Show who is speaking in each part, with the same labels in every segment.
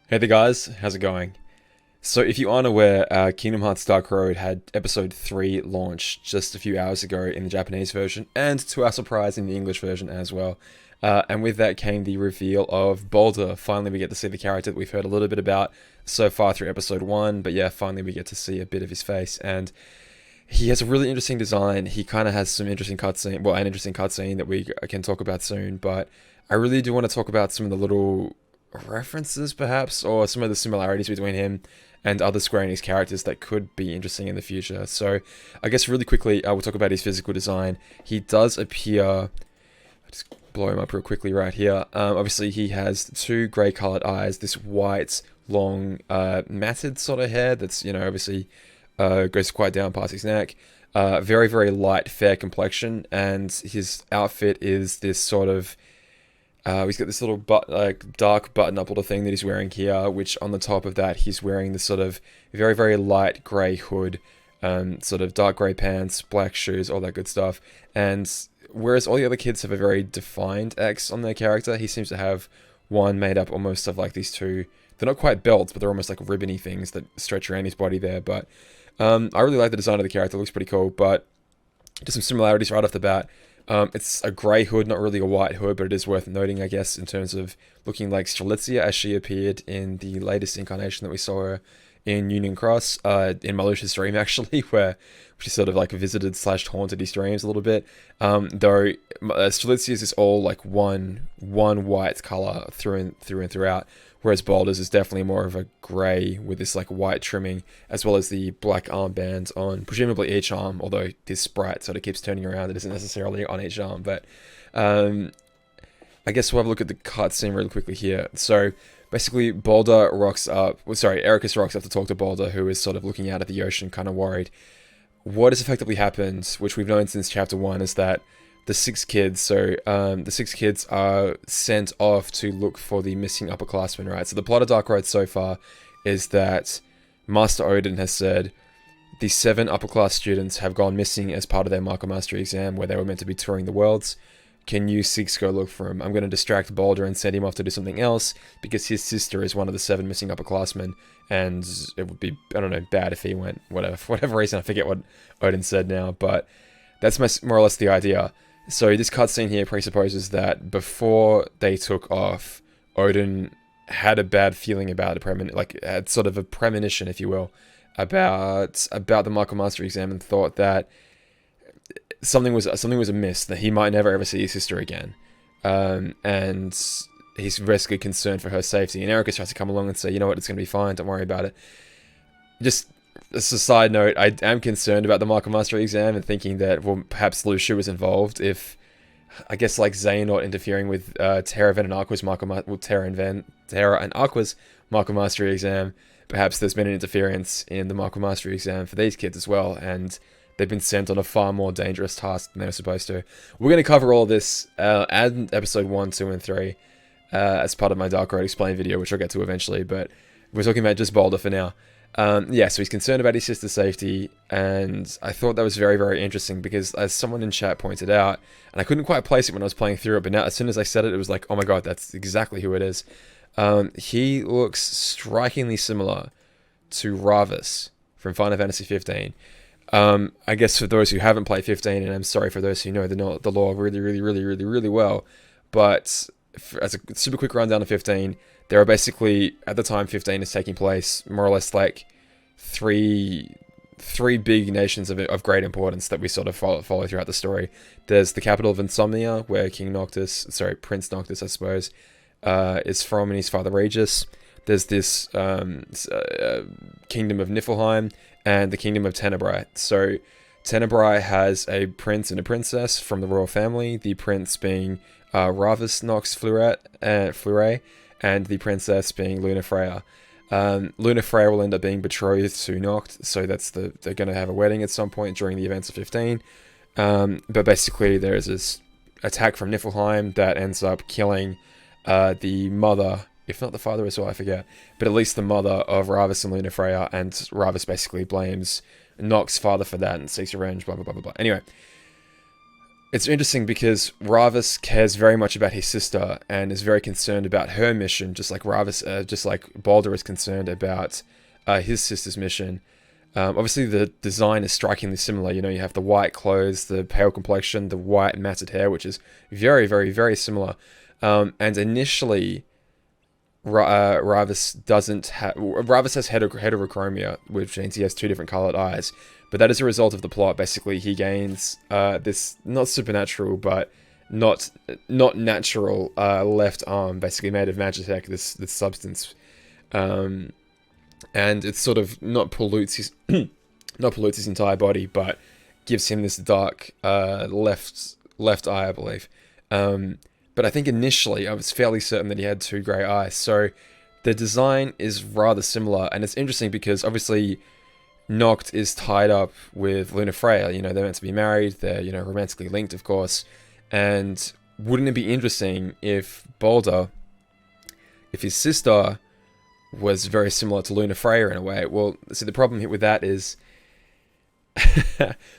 Speaker 1: Hey there guys, how's it going? So if you aren't aware, Kingdom Hearts Dark Road had episode 3 launched just a few hours ago in the Japanese version, and to our surprise in the English version as well. And with that came the reveal of Baldr. Finally we get to see the character that we've heard a little bit about so far through episode 1, but yeah, finally we get to see a bit of his face, and he has a really interesting design. He kind of has some interesting cutscene, well, an interesting cutscene that we can talk about soon, but I really do want to talk about some of the little references perhaps, or some of the similarities between him and other Square Enix characters that could be interesting in the future. So I guess really quickly, we'll talk about his physical design. He does appear, I'll just blow him up real quickly right here. Obviously he has two grey coloured eyes, this white, long, matted sort of hair that's, obviously goes quite down past his neck. Very, very light, fair complexion, and his outfit is this sort of he's got this little dark button-up little thing that he's wearing here, which on the top of that he's wearing this sort of very, very light grey hood, sort of dark grey pants, black shoes, all that good stuff. And whereas all the other kids have a very defined X on their character, he seems to have one made up almost of like these two. They're not quite belts, but they're almost like ribbony things that stretch around his body there. But I really like the design of the character; it looks pretty cool. But just some similarities right off the bat. It's a grey hood, not really a white hood, but it is worth noting, I guess, in terms of looking like Strelitzia as she appeared in the latest incarnation that we saw her in Union Cross, in Malusha's dream, actually, where she sort of like visited slash haunted his dreams a little bit. Though Strelitzia's is all like one white colour through and throughout, whereas Baldur's is definitely more of a grey with this like white trimming, as well as the black armband on presumably each arm, although this sprite sort of keeps turning around, it isn't necessarily on each arm. But I guess we'll have a look at the cutscene really quickly here. So basically Baldr rocks up, Ericus rocks up to talk to Baldr, who is sort of looking out at the ocean, kind of worried. What has effectively happened, which we've known since chapter 1, is that the six kids are sent off to look for the missing upperclassmen, right? So the plot of Dark Road so far is that Master Odin has said the 7 upper-class students have gone missing as part of their Marco Mastery exam where they were meant to be touring the worlds. Can you 6 go look for him? I'm going to distract Baldr and send him off to do something else because his sister is one of the 7 missing upperclassmen, and it would be, I don't know, bad if he went, whatever, for whatever reason. I forget what Odin said now, but that's more or less the idea. So this cutscene here presupposes that before they took off, Odin had a bad feeling about had sort of a premonition, if you will, about the Marco Mastery exam, and thought that something was amiss, that he might never ever see his sister again, and he's basically concerned for her safety. And Ericus tries to come along and say, you know what, it's going to be fine, don't worry about it. Just as a side note, I am concerned about the Marco Mastery exam and thinking that, well, perhaps Lucia was involved. If, I guess, like Xehanort interfering with Terra and Aqua's Terra and Aqua's Marco Mastery exam, perhaps there's been an interference in the Marco Mastery exam for these kids as well, and they've been sent on a far more dangerous task than they were supposed to. We're going to cover all this in episode 1, 2, and 3 as part of my Dark Road Explained video, which I'll get to eventually, but we're talking about just Baldr for now. Yeah, so he's concerned about his sister's safety, and I thought that was very, very interesting because, as someone in chat pointed out, and I couldn't quite place it when I was playing through it, but now as soon as I said it, it was like, oh my god, that's exactly who it is. He looks strikingly similar to Ravus from Final Fantasy 15. I guess for those who haven't played 15, and I'm sorry for those who know the lore really, really, really, really, really well, but as a super quick rundown of 15, there are basically, at the time 15 is taking place, more or less like three big nations of great importance that we sort of follow throughout the story. There's the capital of Insomnia, where Prince Noctis, I suppose, is from, and his father Regis. There's this kingdom of Niflheim, and the kingdom of Tenebrae. So Tenebrae has a prince and a princess from the royal family, the prince being Ravus Nox Fleuret, and the princess being Luna Freya. Luna Freya will end up being betrothed to Noct, so they're going to have a wedding at some point during the events of 15. But basically there's this attack from Niflheim that ends up killing the mother, if not the father as well, I forget, but at least the mother of Ravus and Luna Freya, and Ravus basically blames Noct's father for that and seeks revenge, blah, blah, blah, blah, blah. Anyway, It's interesting because Ravus cares very much about his sister and is very concerned about her mission, just like just like Baldr is concerned about his sister's mission. Obviously, the design is strikingly similar. You know, you have the white clothes, the pale complexion, the white matted hair, which is very, very, very similar. And initially, Ravus doesn't have. Ravus has heterochromia, which means he has two different colored eyes. But that is a result of the plot. Basically, he gains this not supernatural, but not natural left arm, basically made of magitech. This substance, and it sort of not pollutes his not pollutes his entire body, but gives him this dark left eye, I believe. But I think initially I was fairly certain that he had two grey eyes. So the design is rather similar, and it's interesting because obviously Noct is tied up with Lunafreya. You know, they're meant to be married. They're, you know, romantically linked, of course. And wouldn't it be interesting if Baldr, if his sister was very similar to Lunafreya in a way? Well, see, the problem with that is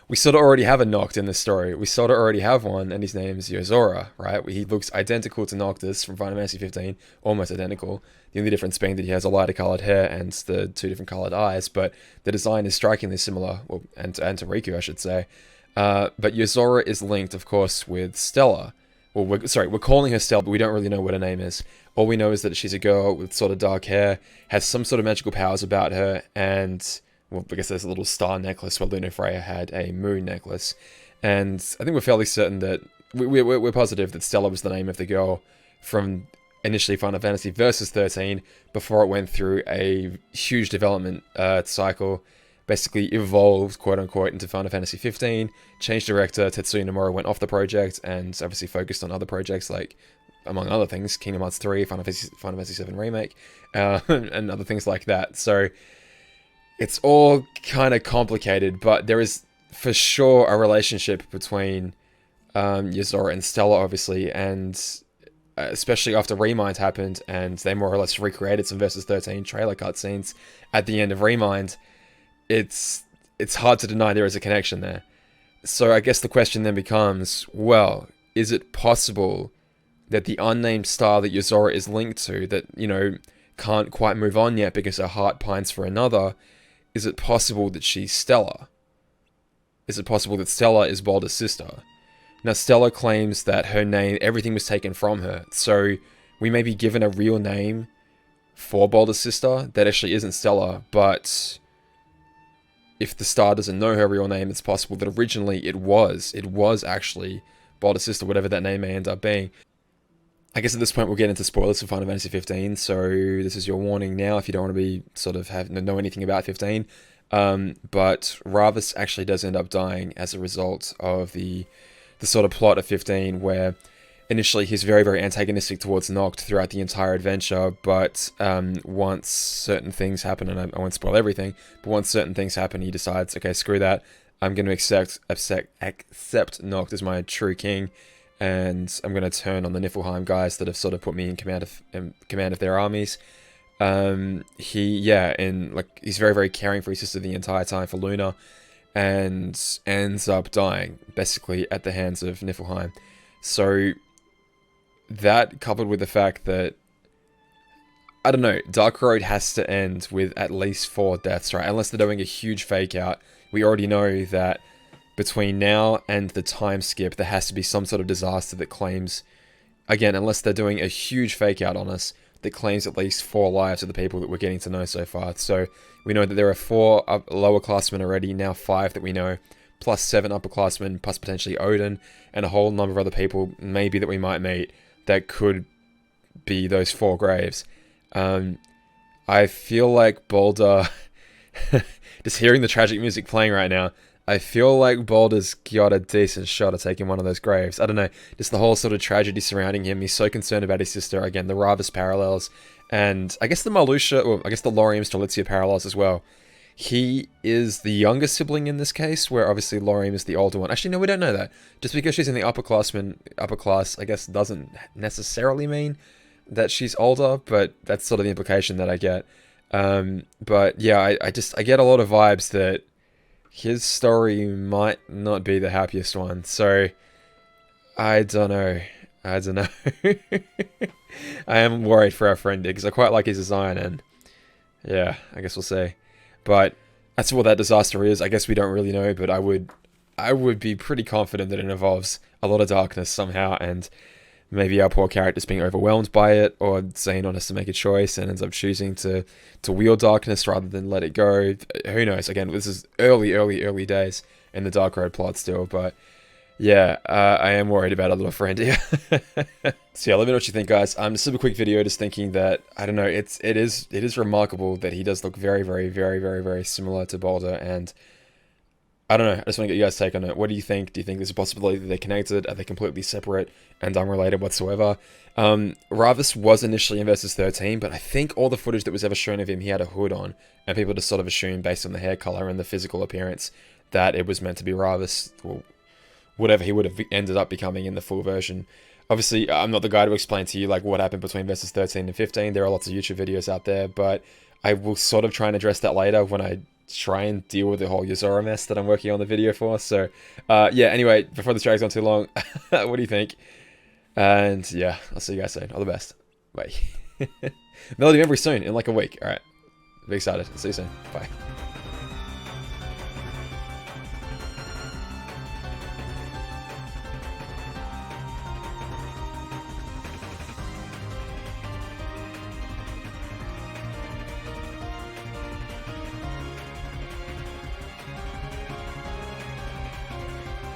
Speaker 1: we sort of already have a Noct in this story. We sort of already have one, and his name's Yuzora, right? He looks identical to Noctis from Final Fantasy 15, almost identical. The only difference being that he has a lighter coloured hair and the two different coloured eyes, but the design is strikingly similar, well, and to Riku, I should say. But Yuzora is linked, of course, with Stella. Well, we're calling her Stella, but we don't really know what her name is. All we know is that she's a girl with sort of dark hair, has some sort of magical powers about her, and well, I guess there's a little star necklace where Lunafreya had a moon necklace. And I think we're fairly certain that we're positive that Stella was the name of the girl from initially Final Fantasy Versus 13 before it went through a huge development cycle. Basically evolved, quote unquote, into Final Fantasy 15. Changed director, Tetsuya Nomura went off the project and obviously focused on other projects like, among other things, Kingdom Hearts 3, Final Fantasy 7 Remake, and other things like that. So it's all kind of complicated, but there is for sure a relationship between Yuzora and Stella, obviously, and especially after Remind happened and they more or less recreated some Versus 13 trailer cutscenes at the end of Remind, it's hard to deny there is a connection there. So I guess the question then becomes, well, is it possible that the unnamed star that Yuzora is linked to, that, you know, can't quite move on yet because her heart pines for another, is it possible that she's Stella? Is it possible that Stella is Baldr's sister? Now, Stella claims that her name, everything was taken from her, so we may be given a real name for Baldr's sister that actually isn't Stella, but if the star doesn't know her real name, it's possible that originally it was actually Baldr's sister, whatever that name may end up being. I guess at this point we'll get into spoilers for Final Fantasy 15, so this is your warning now if you don't want to be know anything about 15. But Ravus actually does end up dying as a result of the sort of plot of 15, where initially he's very, very antagonistic towards Noct throughout the entire adventure, but once certain things happen, and I won't spoil everything, but once certain things happen, he decides, okay, screw that, I'm going to accept Noct as my true king, and I'm going to turn on the Niflheim guys that have sort of put me in command of their armies. He's very, very caring for his sister the entire time for Luna, and ends up dying, basically, at the hands of Niflheim. So that, coupled with the fact that, I don't know, Dark Road has to end with at least 4 deaths, right? Unless they're doing a huge fake out. We already know that between now and the time skip, there has to be some sort of disaster that claims, again, unless they're doing a huge fake out on us, that claims at least 4 lives of the people that we're getting to know so far. So we know that there are 4 lower classmen already, now 5 that we know, plus 7 upperclassmen, plus potentially Odin, and a whole number of other people, maybe that we might meet, that could be those 4 graves. I feel like Baldr, just hearing the tragic music playing right now, I feel like Baldr's got a decent shot at taking one of those graves. I don't know, just the whole sort of tragedy surrounding him. He's so concerned about his sister. Again, the Ravus parallels, and I guess the Laurium Strelitzia parallels as well. He is the younger sibling in this case, where obviously Laurium is the older one. Actually, no, we don't know that. Just because she's in the upper class, I guess, doesn't necessarily mean that she's older, but that's sort of the implication that I get. But yeah, I get a lot of vibes that his story might not be the happiest one. So I don't know. I don't know. I am worried for our friend because I quite like his design, and yeah, I guess we'll see. But that's what that disaster is. I guess we don't really know, but I would be pretty confident that it involves a lot of darkness somehow, and maybe our poor character's being overwhelmed by it, or Xenon has to make a choice and ends up choosing to wield darkness rather than let it go. Who knows? Again, this is early days in the Dark Road plot still, but yeah, I am worried about our little friend here. So yeah, let me know what you think, guys. Just a super quick video, just thinking that, I don't know, it is remarkable that he does look very similar to Baldr, and I don't know, I just want to get you guys' take on it. What do you think? Do you think there's a possibility that they're connected? Are they completely separate and unrelated whatsoever? Ravus was initially in Versus 13, but I think all the footage that was ever shown of him, he had a hood on, and people just sort of assumed, based on the hair color and the physical appearance, that it was meant to be Ravus, well, whatever he would have ended up becoming in the full version. Obviously, I'm not the guy to explain to you like what happened between Versus 13 and 15. There are lots of YouTube videos out there, but I will sort of try and address that later when I try and deal with the whole Yuzora mess that I'm working on the video for. So, yeah, anyway, before this drags on too long, what do you think? And yeah, I'll see you guys soon. All the best. Bye. Melody memory soon, in like a week. Alright. Be excited. See you soon. Bye.